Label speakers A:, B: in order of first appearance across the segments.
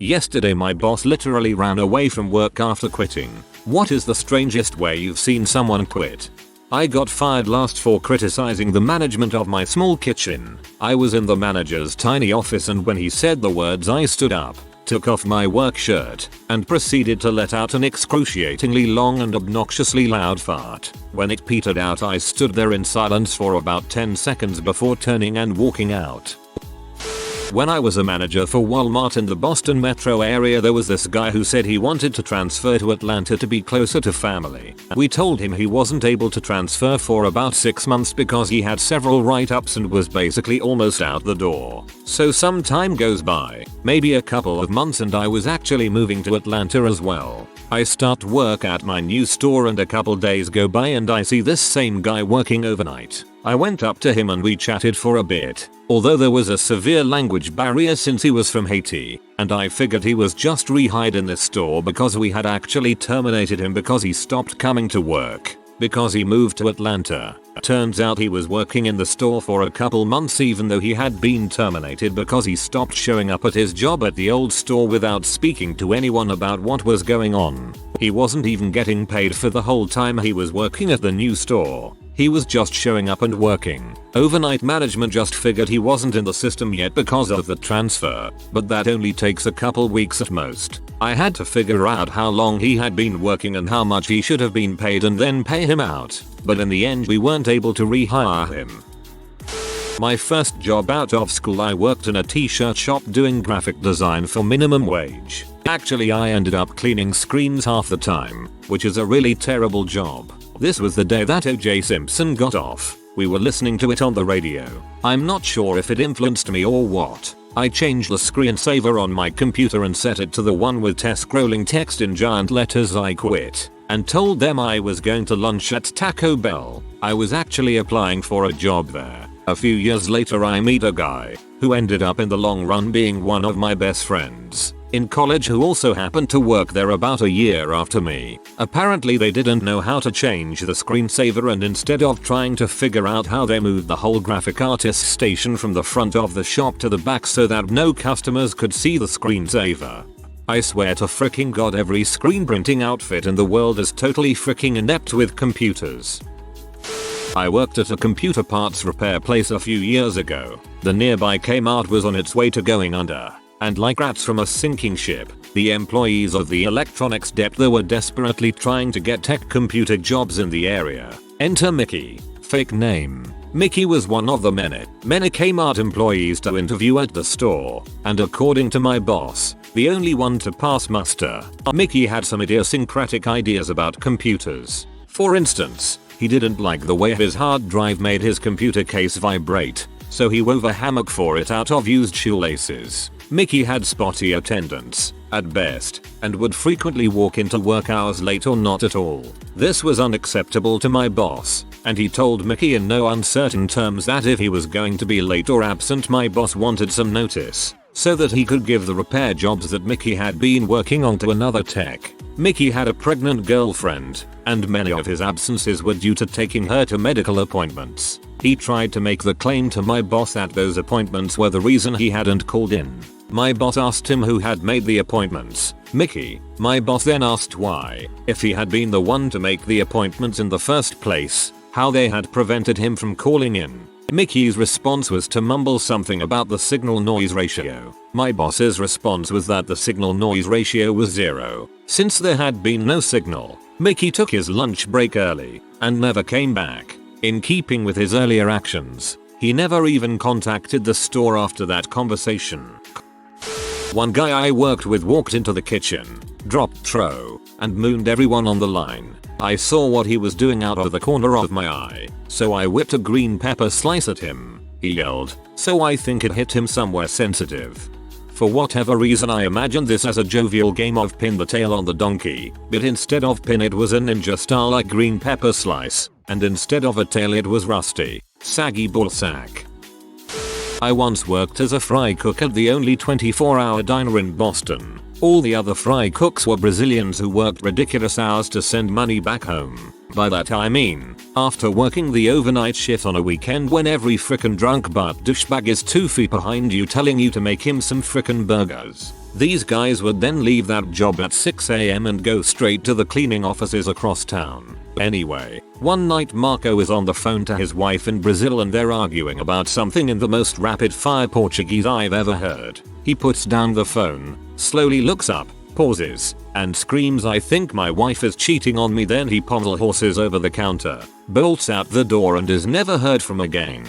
A: Yesterday my boss literally ran away from work after quitting. What is the strangest way you've seen someone quit? I got fired last for criticizing the management of my small kitchen. I was in the manager's tiny office and when he said the words I stood up, took off my work shirt, and proceeded to let out an excruciatingly long and obnoxiously loud fart. When it petered out I stood there in silence for about 10 seconds before turning and walking out. When I was a manager for Walmart in the Boston metro area, there was this guy who said he wanted to transfer to Atlanta to be closer to family. We told him he wasn't able to transfer for about 6 months because he had several write-ups and was basically almost out the door. So some time goes by, maybe a couple of months, and I was actually moving to Atlanta as well. I start work at my new store and a couple days go by and I see this same guy working overnight. I went up to him and we chatted for a bit, although there was a severe language barrier since he was from Haiti, and I figured he was just rehired in this store because we had actually terminated him because he stopped coming to work, because he moved to Atlanta. Turns out he was working in the store for a couple months even though he had been terminated because he stopped showing up at his job at the old store without speaking to anyone about what was going on. He wasn't even getting paid for the whole time he was working at the new store. He was just showing up and working. Overnight management just figured he wasn't in the system yet because of the transfer, but that only takes a couple weeks at most. I had to figure out how long he had been working and how much he should have been paid and then pay him out, but in the end we weren't able to rehire him. My first job out of school, I worked in a t-shirt shop doing graphic design for minimum wage. Actually I ended up cleaning screens half the time, which is a really terrible job. This was the day that O.J. Simpson got off. We were listening to it on the radio. I'm not sure if it influenced me or what. I changed the screensaver on my computer and set it to the one with scrolling text in giant letters "I quit," and told them I was going to lunch at Taco Bell. I was actually applying for a job there. A few years later I meet a guy, who ended up in the long run being one of my best friends in college, who also happened to work there about a year after me. Apparently they didn't know how to change the screensaver, and instead of trying to figure out how they moved the whole graphic artist station from the front of the shop to the back so that no customers could see the screensaver. I swear to fricking god, every screen printing outfit in the world is totally fricking inept with computers. I worked at a computer parts repair place a few years ago. The nearby Kmart was on its way to going under, and like rats from a sinking ship, the employees of the electronics depot there were desperately trying to get tech computer jobs in the area. Enter Mickey. Fake name. Mickey was one of the many Kmart employees to interview at the store, and according to my boss, the only one to pass muster. Mickey had some idiosyncratic ideas about computers. For instance, he didn't like the way his hard drive made his computer case vibrate, so he wove a hammock for it out of used shoelaces. Mickey had spotty attendance, at best, and would frequently walk into work hours late or not at all. This was unacceptable to my boss, and he told Mickey in no uncertain terms that if he was going to be late or absent, my boss wanted some notice, so that he could give the repair jobs that Mickey had been working on to another tech. Mickey had a pregnant girlfriend, and many of his absences were due to taking her to medical appointments. He tried to make the claim to my boss that those appointments were the reason he hadn't called in. My boss asked him who had made the appointments. Mickey. My boss then asked why, if he had been the one to make the appointments in the first place, how they had prevented him from calling in. Mickey's response was to mumble something about the signal noise ratio. My boss's response was that the signal noise ratio was 0. Since there had been no signal, Mickey took his lunch break early and never came back. In keeping with his earlier actions, he never even contacted the store after that conversation. One guy I worked with walked into the kitchen, dropped throw, and mooned everyone on the line. I saw what he was doing out of the corner of my eye, so I whipped a green pepper slice at him. He yelled, so I think it hit him somewhere sensitive. For whatever reason I imagined this as a jovial game of pin the tail on the donkey, but instead of pin it was a ninja style like green pepper slice, and instead of a tail it was rusty, saggy ballsack. I once worked as a fry cook at the only 24-hour diner in Boston. All the other fry cooks were Brazilians who worked ridiculous hours to send money back home. By that I mean, after working the overnight shift on a weekend when every frickin' drunk butt douchebag is 2 feet behind you telling you to make him some frickin' burgers. These guys would then leave that job at 6 AM and go straight to the cleaning offices across town. Anyway, one night Marco is on the phone to his wife in Brazil and they're arguing about something in the most rapid fire Portuguese I've ever heard. He puts down the phone, slowly looks up, pauses, and screams, "I think my wife is cheating on me." Then he pommel horses over the counter, bolts out the door and is never heard from again.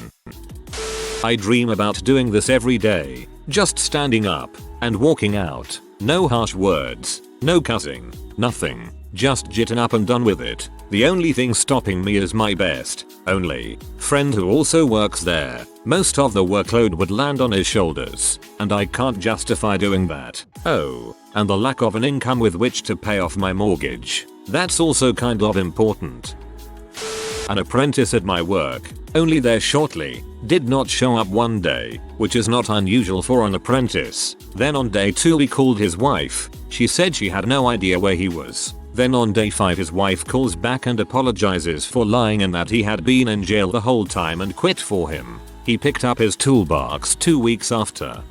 A: I dream about doing this every day, just standing up and walking out. No harsh words, no cussing, nothing. Just jitting up and done with it. The only thing stopping me is my best, only, friend who also works there. Most of the workload would land on his shoulders, and I can't justify doing that. Oh, and the lack of an income with which to pay off my mortgage. That's also kind of important. An apprentice at my work, only there shortly, did not show up one day, which is not unusual for an apprentice. Then on day 2 he called his wife. She said she had no idea where he was. Then on day 5 his wife calls back and apologizes for lying and that he had been in jail the whole time and quit for him. He picked up his toolbox 2 weeks after.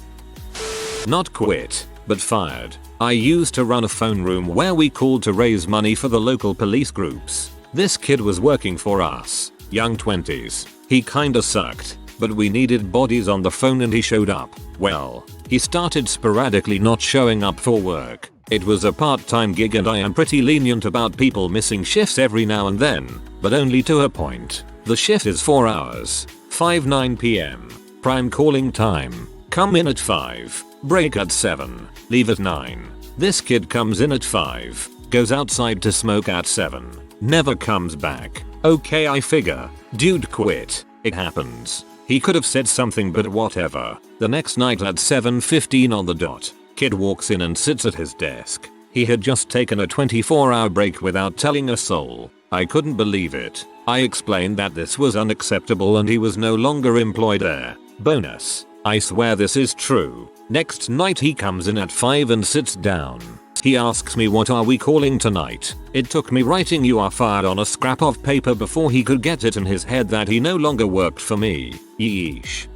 A: Not quit, but fired. I used to run a phone room where we called to raise money for the local police groups. This kid was working for us, young 20s. He kinda sucked, but we needed bodies on the phone and he showed up. Well, he started sporadically not showing up for work. It was a part-time gig and I am pretty lenient about people missing shifts every now and then, but only to a point. The shift is 4 hours, 5-9 PM, prime calling time, come in at 5, break at 7, leave at 9. This kid comes in at 5, goes outside to smoke at 7, never comes back. Okay, I figure, dude quit, it happens. He could have said something, but whatever. The next night at 7:15 on the dot, kid walks in and sits at his desk. He had just taken a 24-hour break without telling a soul. I couldn't believe it. I explained that this was unacceptable and he was no longer employed there. Bonus, I swear this is true. Next night he comes in at 5 and sits down. He asks me, "What are we calling tonight?" It took me writing "you are fired" on a scrap of paper before he could get it in his head that he no longer worked for me. Yeesh.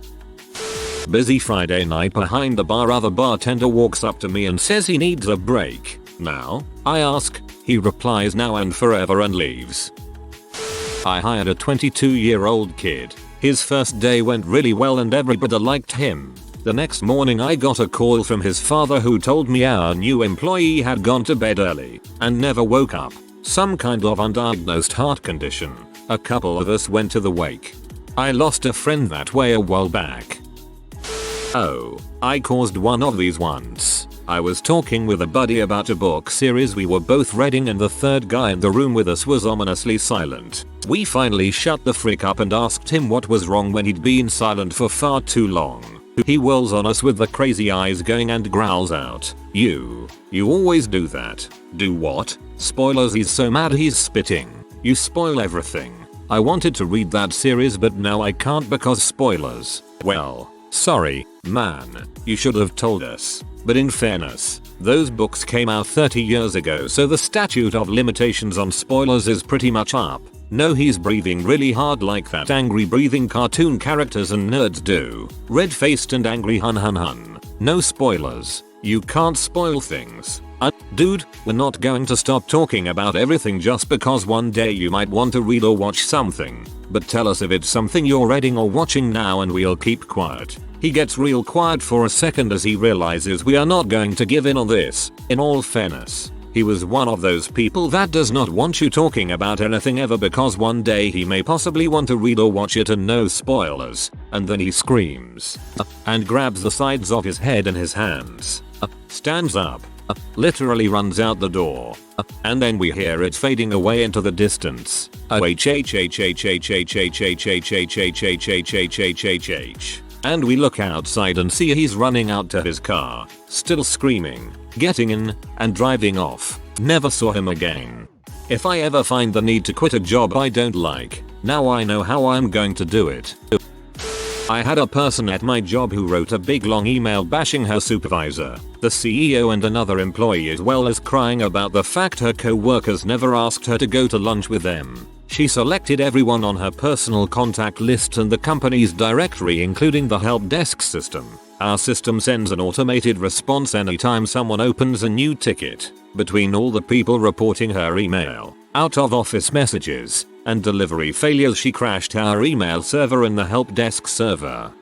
A: Busy Friday night behind the bar. Other bartender walks up to me and says he needs a break. Now? I ask. He replies now and forever and leaves. I hired a 22-year-old kid. His first day went really well and everybody liked him. The next morning I got a call from his father who told me our new employee had gone to bed early and never woke up. Some kind of undiagnosed heart condition. A couple of us went to the wake. I lost a friend that way a while back. Oh, I caused one of these once. I was talking with a buddy about a book series we were both reading and the third guy in the room with us was ominously silent. We finally shut the frick up and asked him what was wrong when he'd been silent for far too long. He whirls on us with the crazy eyes going and growls out, You always do that." "Do what?" "Spoilers." He's so mad he's spitting. "You spoil everything." I wanted to read that series but now I can't because spoilers. Well, sorry, man. You should have told us. But in fairness, those books came out 30 years ago so the statute of limitations on spoilers is pretty much up. No, he's breathing really hard like that angry breathing cartoon characters and nerds do. Red-faced and angry hun hun hun. No spoilers. You can't spoil things. Dude, we're not going to stop talking about everything just because one day you might want to read or watch something. But tell us if it's something you're reading or watching now and we'll keep quiet. He gets real quiet for a second as he realizes we are not going to give in on this. In all fairness, he was one of those people that does not want you talking about anything ever because one day he may possibly want to read or watch it and no spoilers. And then he screams and grabs the sides of his head in his hands. Stands up. Literally runs out the door. And then we hear it fading away into the distance. And we look outside and see he's running out to his car, still screaming, getting in, and driving off. Never saw him again. If I ever find the need to quit a job I don't like, now I know how I'm going to do it. I had a person at my job who wrote a big long email bashing her supervisor, the CEO and another employee as well as crying about the fact her co-workers never asked her to go to lunch with them. She selected everyone on her personal contact list and the company's directory including the help desk system. Our system sends an automated response anytime someone opens a new ticket. Between all the people reporting her email, out of office messages, and delivery failures, she crashed our email server and the help desk server.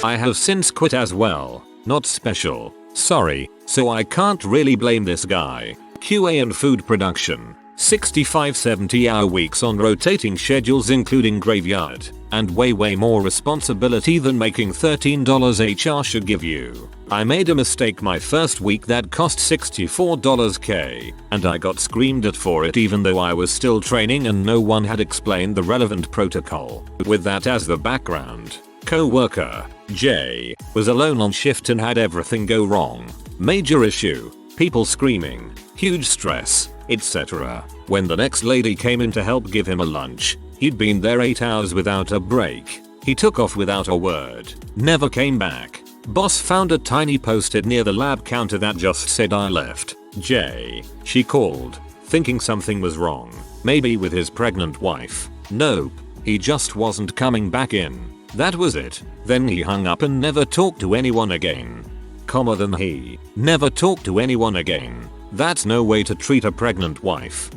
A: I have since quit as well. Not special. Sorry, so I can't really blame this guy. QA and food production. 65-70 hour weeks on rotating schedules including graveyard, and way more responsibility than making $13 HR should give you. I made a mistake my first week that cost $64K, and I got screamed at for it even though I was still training and no one had explained the relevant protocol. With that as the background, co-worker, Jay, was alone on shift and had everything go wrong. Major issue, people screaming, huge stress, etc. When the next lady came in to help give him a lunch, he'd been there 8 hours without a break. He took off without a word, never came back. Boss found a tiny post-it near the lab counter that just said I left. Jay. She called, thinking something was wrong, maybe with his pregnant wife. Nope, he just wasn't coming back in. That was it. Then he hung up and never talked to anyone again. Then he never talked to anyone again. That's no way to treat a pregnant wife.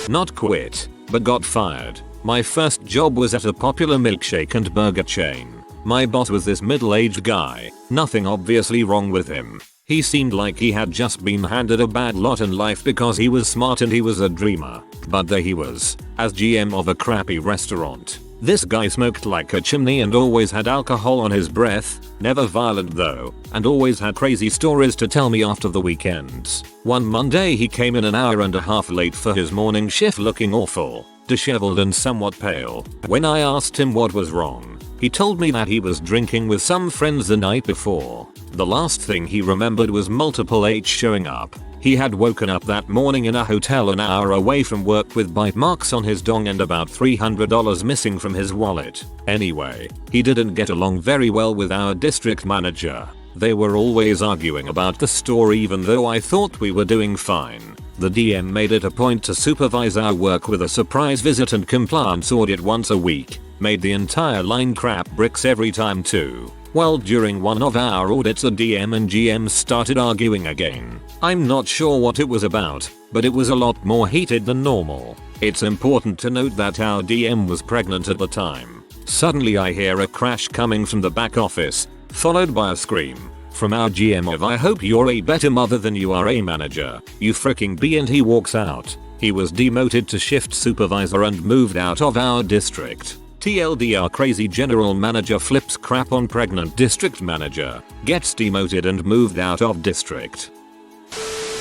A: Not quit, but got fired. My first job was at a popular milkshake and burger chain. My boss was this middle-aged guy, nothing obviously wrong with him. He seemed like he had just been handed a bad lot in life because he was smart and he was a dreamer. But there he was, as GM of a crappy restaurant. This guy smoked like a chimney and always had alcohol on his breath, never violent though, and always had crazy stories to tell me after the weekends. One Monday he came in an hour and a half late for his morning shift looking awful, disheveled and somewhat pale. When I asked him what was wrong, he told me that he was drinking with some friends the night before. The last thing he remembered was multiple H showing up. He had woken up that morning in a hotel an hour away from work with bite marks on his dong and about $300 missing from his wallet. Anyway, he didn't get along very well with our district manager. They were always arguing about the store even though I thought we were doing fine. The DM made it a point to supervise our work with a surprise visit and compliance audit once a week. Made the entire line crap bricks every time too. Well, during one of our audits the DM and GM started arguing again. I'm not sure what it was about, but it was a lot more heated than normal. It's important to note that our DM was pregnant at the time. Suddenly I hear a crash coming from the back office, followed by a scream from our GM of I hope you're a better mother than you are a manager, you freaking B, and he walks out. He was demoted to shift supervisor and moved out of our district. TLDR crazy general manager flips crap on pregnant district manager, gets demoted and moved out of district.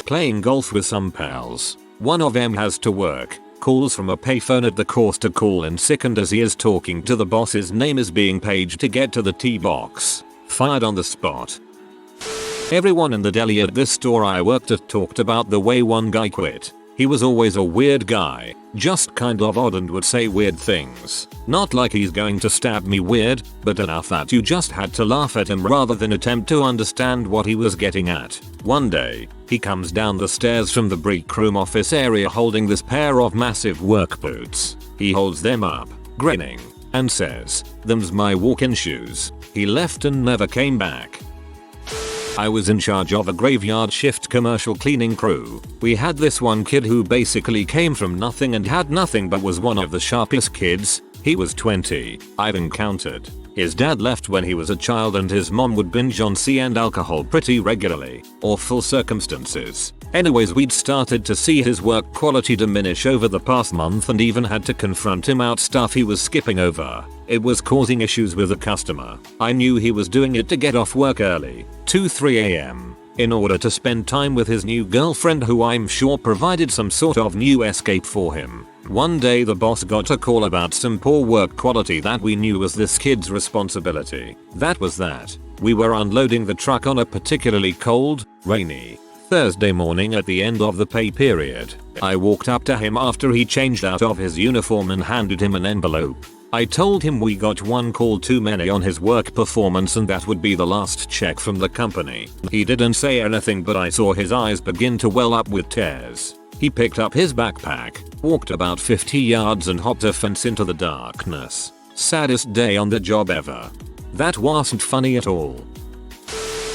A: Playing golf with some pals. One of them has to work, calls from a payphone at the course to call in sick, and as he is talking to the boss his name is being paged to get to the tee box. Fired on the spot. Everyone in the deli at this store I worked at talked about the way one guy quit. He was always a weird guy, just kind of odd and would say weird things. Not like he's going to stab me weird, but enough that you just had to laugh at him rather than attempt to understand what he was getting at. One day, he comes down the stairs from the break room office area holding this pair of massive work boots. He holds them up, grinning, and says, "Them's my walk-in shoes." He left and never came back. I was in charge of a graveyard shift commercial cleaning crew. We had this one kid who basically came from nothing and had nothing but was one of the sharpest kids. He was 20. I've encountered. His dad left when he was a child and his mom would binge on C and alcohol pretty regularly. Awful circumstances. Anyways, we'd started to see his work quality diminish over the past month and even had to confront him out stuff he was skipping over. It was causing issues with the customer. I knew he was doing it to get off work early, 2-3 AM, in order to spend time with his new girlfriend who I'm sure provided some sort of new escape for him. One day the boss got a call about some poor work quality that we knew was this kid's responsibility. That was that. We were unloading the truck on a particularly cold, rainy Thursday morning at the end of the pay period. I walked up to him after he changed out of his uniform and handed him an envelope. I told him we got one call too many on his work performance and that would be the last check from the company. He didn't say anything, but I saw his eyes begin to well up with tears. He picked up his backpack, walked about 50 yards and hopped a fence into the darkness. Saddest day on the job ever. That wasn't funny at all.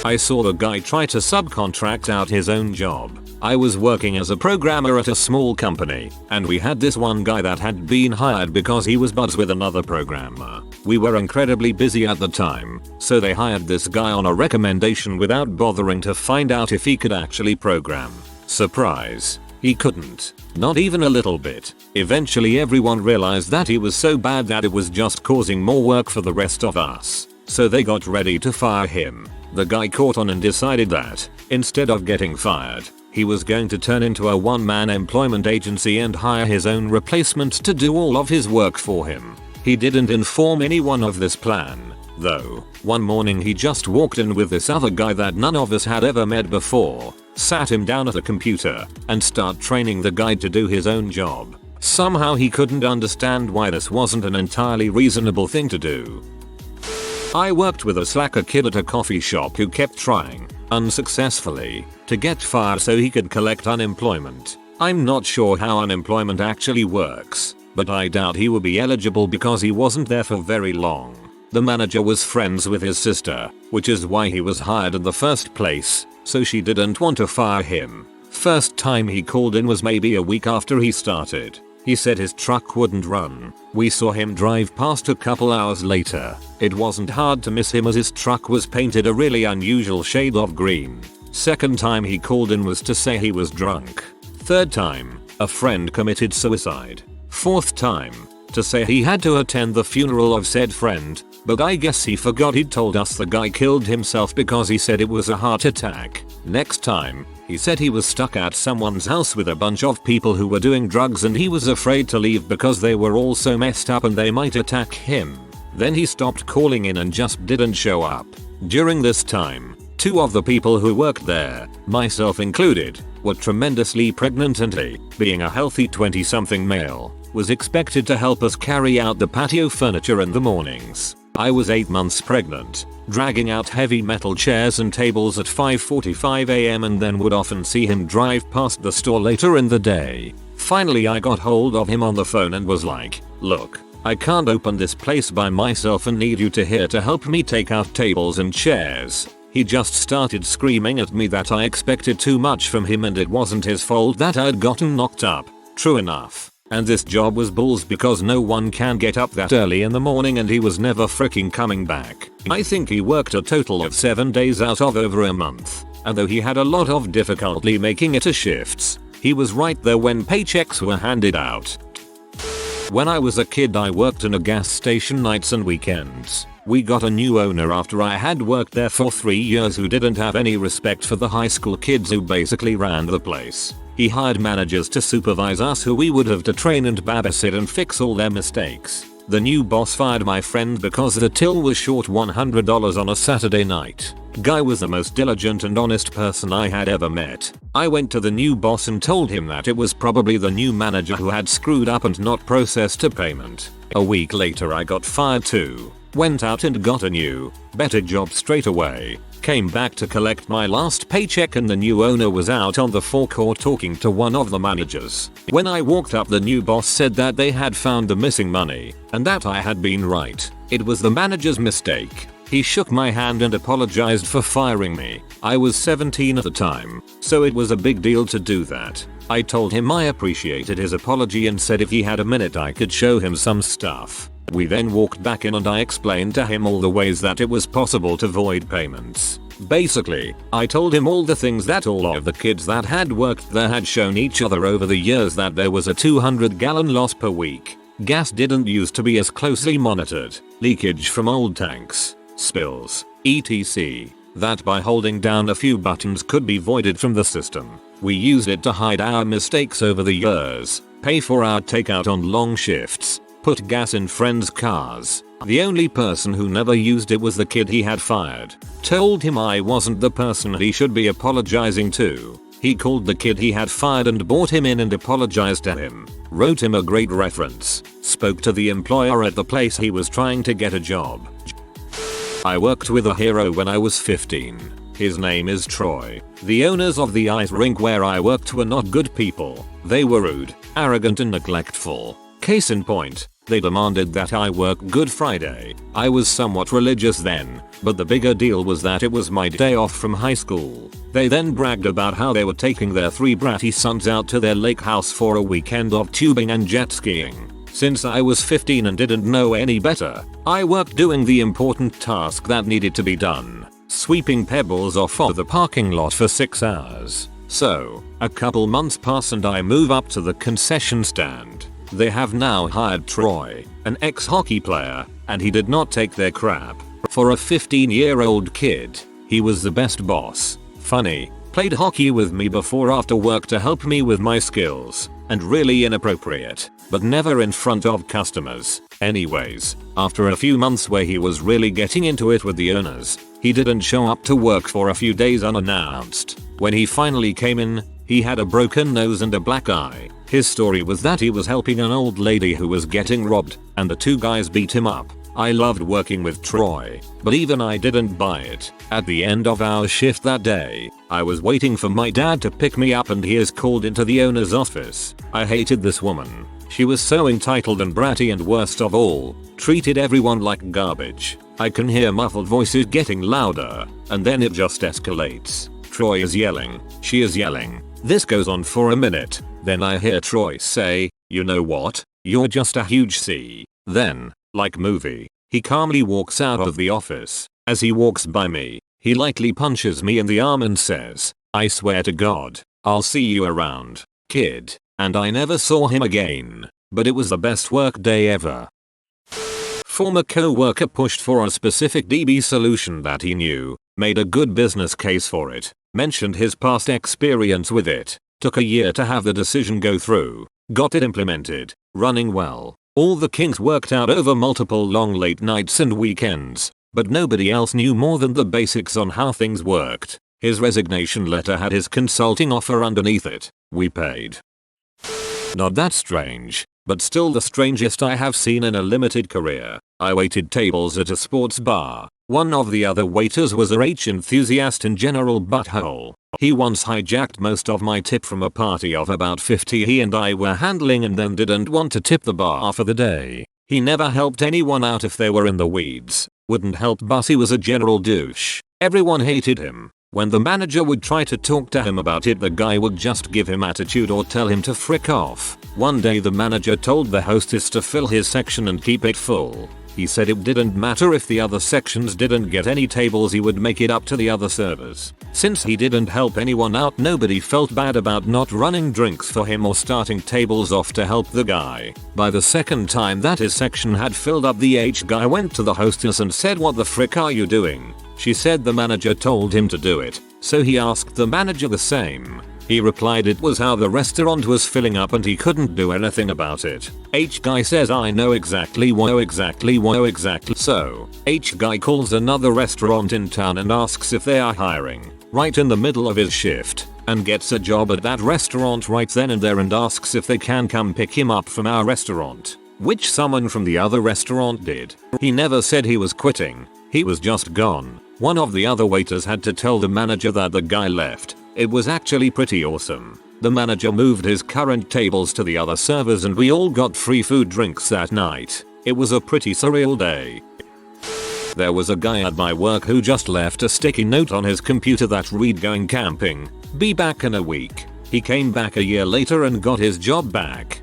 A: I saw the guy try to subcontract out his own job. I was working as a programmer at a small company, and we had this one guy that had been hired because he was buds with another programmer. We were incredibly busy at the time, so they hired this guy on a recommendation without bothering to find out if he could actually program. Surprise. He couldn't. Not even a little bit. Eventually everyone realized that he was so bad that it was just causing more work for the rest of us. So they got ready to fire him. The guy caught on and decided that, instead of getting fired, he was going to turn into a one-man employment agency and hire his own replacement to do all of his work for him. He didn't inform anyone of this plan, though. One morning he just walked in with this other guy that none of us had ever met before, sat him down at a computer, and started training the guy to do his own job. Somehow he couldn't understand why this wasn't an entirely reasonable thing to do. I worked with a slacker kid at a coffee shop who kept trying, unsuccessfully, to get fired so he could collect unemployment. I'm not sure how unemployment actually works, but I doubt he would be eligible because he wasn't there for very long. The manager was friends with his sister, which is why he was hired in the first place, so she didn't want to fire him. First time he called in was maybe a week after he started. He said his truck wouldn't run. We saw him drive past a couple hours later. It wasn't hard to miss him as his truck was painted a really unusual shade of green. Second time he called in was to say he was drunk. Third time, a friend committed suicide. Fourth time, to say he had to attend the funeral of said friend, but I guess he forgot he'd told us the guy killed himself because he said it was a heart attack. Next time, he said he was stuck at someone's house with a bunch of people who were doing drugs and he was afraid to leave because they were all so messed up and they might attack him. Then he stopped calling in and just didn't show up. During this time, two of the people who worked there, myself included, were tremendously pregnant and he, being a healthy 20-something male, was expected to help us carry out the patio furniture in the mornings. I was 8 months pregnant, dragging out heavy metal chairs and tables at 5:45 am and then would often see him drive past the store later in the day. Finally I got hold of him on the phone and was like, look, I can't open this place by myself and need you here to help me take out tables and chairs. He just started screaming at me that I expected too much from him and it wasn't his fault that I'd gotten knocked up. True enough. And this job was bulls because no one can get up that early in the morning and he was never freaking coming back. I think he worked a total of 7 days out of over a month. And though he had a lot of difficulty making it to shifts, he was right there when paychecks were handed out. When I was a kid I worked in a gas station nights and weekends. We got a new owner after I had worked there for 3 years who didn't have any respect for the high school kids who basically ran the place. He hired managers to supervise us who we would have to train and babysit and fix all their mistakes. The new boss fired my friend because the till was short $100 on a Saturday night. Guy was the most diligent and honest person I had ever met. I went to the new boss and told him that it was probably the new manager who had screwed up and not processed a payment. A week later I got fired too. Went out and got a new, better job straight away. Came back to collect my last paycheck and the new owner was out on the forecourt talking to one of the managers. When I walked up the new boss said that they had found the missing money and that I had been right. It was the manager's mistake. He shook my hand and apologized for firing me. I was 17 at the time, so it was a big deal to do that. I told him I appreciated his apology and said if he had a minute I could show him some stuff. We then walked back in and I explained to him all the ways that it was possible to void payments. Basically, I told him all the things that all of the kids that had worked there had shown each other over the years, that there was a 200-gallon loss per week. Gas didn't used to be as closely monitored. Leakage from old tanks. Spills. etc. That by holding down a few buttons could be voided from the system. We used it to hide our mistakes over the years, pay for our takeout on long shifts, put gas in friends' cars. The only person who never used it was the kid he had fired. Told him I wasn't the person he should be apologizing to. He called the kid he had fired and brought him in and apologized to him. Wrote him a great reference. Spoke to the employer at the place he was trying to get a job. I worked with a hero when I was 15. His name is Troy. The owners of the ice rink where I worked were not good people. They were rude, arrogant and neglectful. Case in point, they demanded that I work Good Friday. I was somewhat religious then, but the bigger deal was that it was my day off from high school. They then bragged about how they were taking their 3 bratty sons out to their lake house for a weekend of tubing and jet skiing. Since I was 15 and didn't know any better, I worked doing the important task that needed to be done, sweeping pebbles off of the parking lot for 6 hours. So, a couple months pass and I move up to the concession stand. They have now hired Troy, an ex-hockey player, and he did not take their crap. For a 15-year-old kid, he was the best boss. Funny, played hockey with me before after work to help me with my skills, and really inappropriate, but never in front of customers. Anyways, after a few months where he was really getting into it with the owners, he didn't show up to work for a few days unannounced. When he finally came in, he had a broken nose and a black eye. His story was that he was helping an old lady who was getting robbed, and the 2 guys beat him up. I loved working with Troy, but even I didn't buy it. At the end of our shift that day, I was waiting for my dad to pick me up and he is called into the owner's office. I hated this woman. She was so entitled and bratty, and worst of all, treated everyone like garbage. I can hear muffled voices getting louder, and then it just escalates. Troy is yelling. She is yelling. This goes on for a minute. Then I hear Troy say, "You know what? You're just a huge C." Then, like movie, he calmly walks out of the office. As he walks by me, he lightly punches me in the arm and says, "I swear to God, I'll see you around, kid." And I never saw him again, but it was the best work day ever. Former co-worker pushed for a specific DB solution that he knew, made a good business case for it, mentioned his past experience with it, took a year to have the decision go through, got it implemented, running well. All the kinks worked out over multiple long late nights and weekends, but nobody else knew more than the basics on how things worked. His resignation letter had his consulting offer underneath it. We paid. Not that strange, but still the strangest I have seen in a limited career. I waited tables at a sports bar. One of the other waiters was a rage enthusiast and general butthole. He once hijacked most of my tip from a party of about 50 he and I were handling and then didn't want to tip the bar for the day. He never helped anyone out if they were in the weeds. Wouldn't help but he was a general douche. Everyone hated him. When the manager would try to talk to him about it, the guy would just give him attitude or tell him to frick off. One day the manager told the hostess to fill his section and keep it full. He said it didn't matter if the other sections didn't get any tables, he would make it up to the other servers. Since he didn't help anyone out, nobody felt bad about not running drinks for him or starting tables off to help the guy. By the second time that his section had filled up, the H guy went to the hostess and said, "What the frick are you doing?" She said the manager told him to do it, so he asked the manager the same. He replied it was how the restaurant was filling up and he couldn't do anything about it. H guy says, "I know exactly. So, H guy calls another restaurant in town and asks if they are hiring, right in the middle of his shift, and gets a job at that restaurant right then and there and asks if they can come pick him up from our restaurant, which someone from the other restaurant did. He never said he was quitting, he was just gone. One of the other waiters had to tell the manager that the guy left. It was actually pretty awesome. The manager moved his current tables to the other servers and we all got free food drinks that night. It was a pretty surreal day. There was a guy at my work who just left a sticky note on his computer that read, "Going camping. Be back in a week." He came back a year later and got his job back.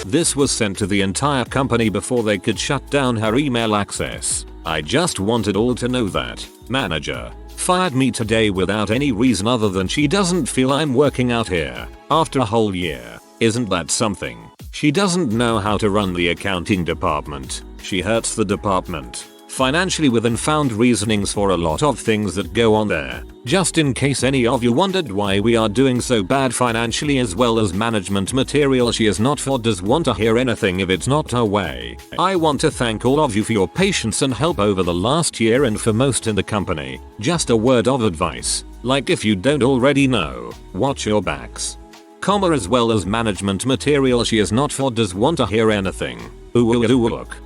A: This was sent to the entire company before they could shut down her email access. I just wanted all to know that. Manager fired me today without any reason other than she doesn't feel I'm working out here. After a whole year. Isn't that something? She doesn't know how to run the accounting department. She hurts the department financially with unfound reasonings for a lot of things that go on there. Just in case any of you wondered why we are doing so bad financially as well as management material, she is not for does want to hear anything if it's not her way. I want to thank all of you for your patience and help over the last year and for most in the company. Just a word of advice, like if you don't already know, watch your backs. Comma as well as management material, she is not for does want to hear anything. Look.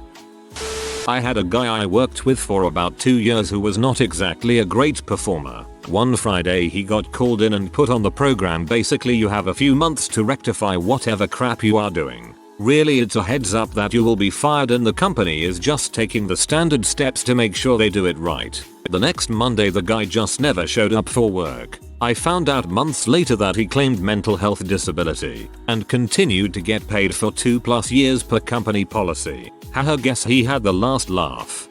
A: I had a guy I worked with for about 2 years who was not exactly a great performer. One Friday he got called in and put on the program. Basically you have a few months to rectify whatever crap you are doing. Really, it's a heads up that you will be fired and the company is just taking the standard steps to make sure they do it right. The next Monday the guy just never showed up for work. I found out months later that he claimed mental health disability and continued to get paid for 2+ years per company policy. Haha, guess he had the last laugh.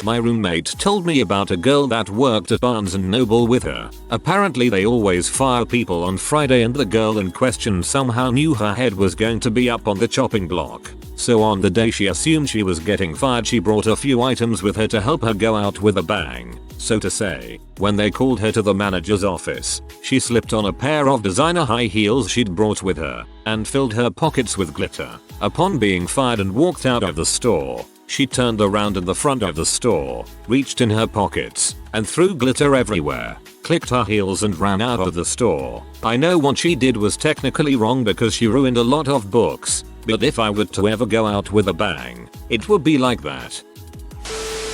A: My roommate told me about a girl that worked at Barnes & Noble with her. Apparently they always fire people on Friday and the girl in question somehow knew her head was going to be up on the chopping block. So on the day she assumed she was getting fired, she brought a few items with her to help her go out with a bang, so to say. When they called her to the manager's office, she slipped on a pair of designer high heels she'd brought with her and filled her pockets with glitter. Upon being fired and walked out of the store, she turned around in the front of the store, reached in her pockets, and threw glitter everywhere, clicked her heels and ran out of the store. I know what she did was technically wrong because she ruined a lot of books, but if I were to ever go out with a bang, it would be like that.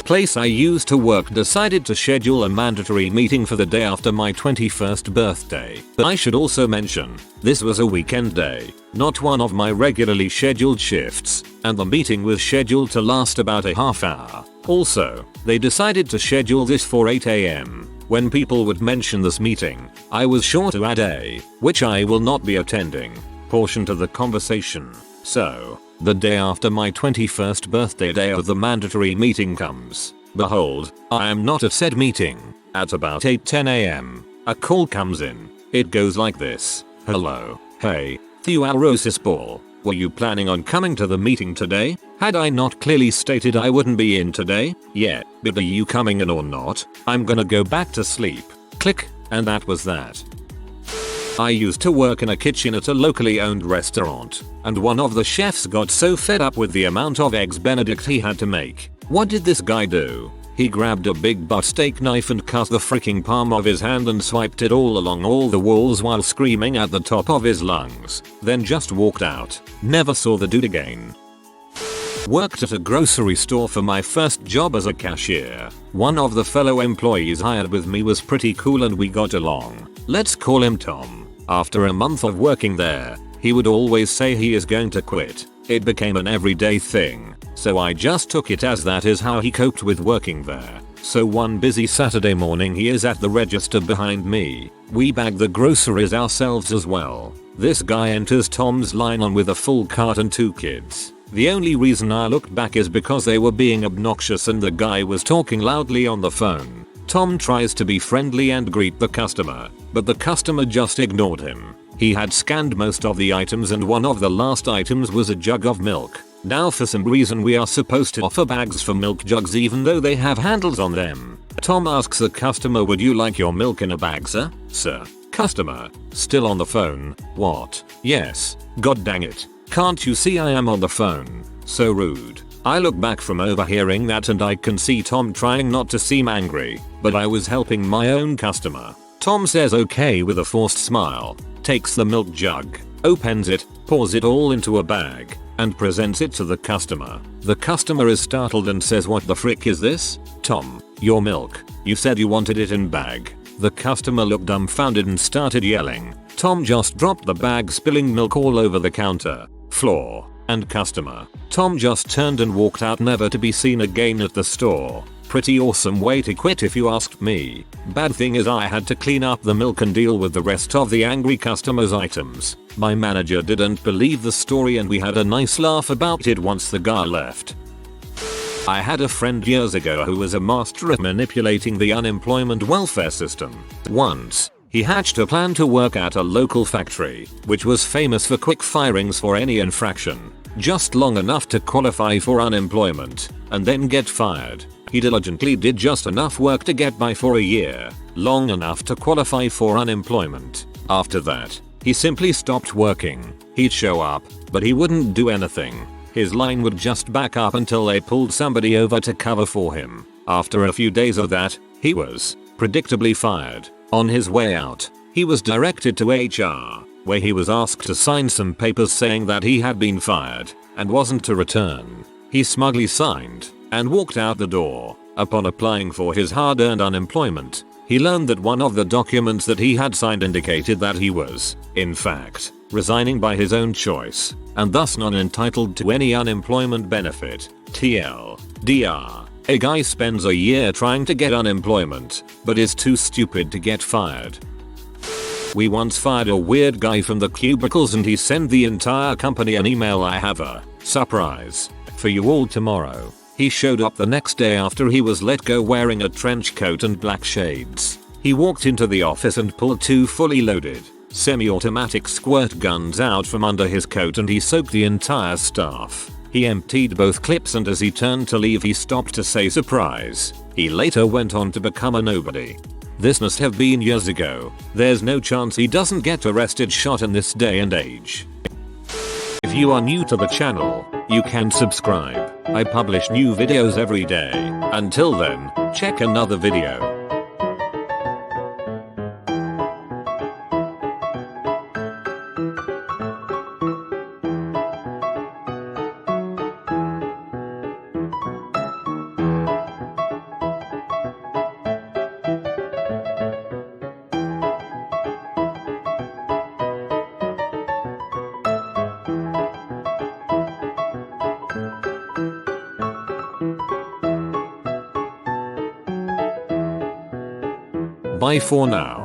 A: Place I used to work decided to schedule a mandatory meeting for the day after my 21st birthday. But I should also mention, this was a weekend day, not one of my regularly scheduled shifts, and the meeting was scheduled to last about a half hour. Also, they decided to schedule this for 8 AM. When people would mention this meeting, I was sure to add a, which I will not be attending, portion to the conversation. So, the day after my 21st birthday day of the mandatory meeting comes. Behold, I am not at said meeting. At about 8:10 AM, a call comes in. It goes like this. Hello, hey, Theoarosis Ball. Were you planning on coming to the meeting today? Had I not clearly stated I wouldn't be in today? Yeah, but are you coming in or not? I'm gonna go back to sleep. Click, and that was that. I used to work in a kitchen at a locally owned restaurant, and one of the chefs got so fed up with the amount of eggs Benedict he had to make. What did this guy do? He grabbed a big butt steak knife and cut the freaking palm of his hand and swiped it all along all the walls while screaming at the top of his lungs, then just walked out. Never saw the dude again. Worked at a grocery store for my first job as a cashier. One of the fellow employees hired with me was pretty cool and we got along. Let's call him Tom. After a month of working there, he would always say he is going to quit. It became an everyday thing, so I just took it as that is how he coped with working there. So one busy Saturday morning he is at the register behind me. We bag the groceries ourselves as well. This guy enters Tom's line on with a full cart and 2 kids. The only reason I looked back is because they were being obnoxious and the guy was talking loudly on the phone. Tom tries to be friendly and greet the customer, but the customer just ignored him. He had scanned most of the items and one of the last items was a jug of milk. Now for some reason we are supposed to offer bags for milk jugs even though they have handles on them. Tom asks the customer, would you like your milk in a bag, sir? Sir. Customer. Still on the phone. What? Yes. God dang it. Can't you see I am on the phone? So rude. I look back from overhearing that and I can see Tom trying not to seem angry, but I was helping my own customer. Tom says okay with a forced smile, takes the milk jug, opens it, pours it all into a bag, and presents it to the customer. The customer is startled and says, what the frick is this? Tom, your milk. You said you wanted it in bag. The customer looked dumbfounded and started yelling. Tom just dropped the bag, spilling milk all over the counter, floor, and customer. Tom just turned and walked out, never to be seen again at the store. Pretty awesome way to quit if you asked me. Bad thing is I had to clean up the milk and deal with the rest of the angry customers' items. My manager didn't believe the story and we had a nice laugh about it once the guy left. I had a friend years ago who was a master at manipulating the unemployment welfare system. Once, he hatched a plan to work at a local factory, which was famous for quick firings for any infraction, just long enough to qualify for unemployment, and then get fired. He diligently did just enough work to get by for a year, long enough to qualify for unemployment. After that, he simply stopped working. He'd show up, but he wouldn't do anything. His line would just back up until they pulled somebody over to cover for him. After a few days of that, he was predictably fired. On his way out, he was directed to HR, where he was asked to sign some papers saying that he had been fired and wasn't to return. He smugly signed and walked out the door. Upon applying for his hard-earned unemployment, He learned that one of the documents that he had signed indicated that he was, in fact, resigning by his own choice, and thus not entitled to any unemployment benefit. TLDR. A guy spends a year trying to get unemployment, but is too stupid to get fired. We once fired a weird guy from the cubicles and he sent the entire company an email. I have a surprise for you all tomorrow. He showed up the next day after he was let go wearing a trench coat and black shades. He walked into the office and pulled 2 fully loaded, semi-automatic squirt guns out from under his coat and he soaked the entire staff. He emptied both clips and as he turned to leave he stopped to say surprise. He later went on to become a nobody. This must have been years ago. There's no chance he doesn't get arrested shot in this day and age. If you are new to the channel, you can subscribe. I publish new videos every day. Until then, check another video. Bye for now.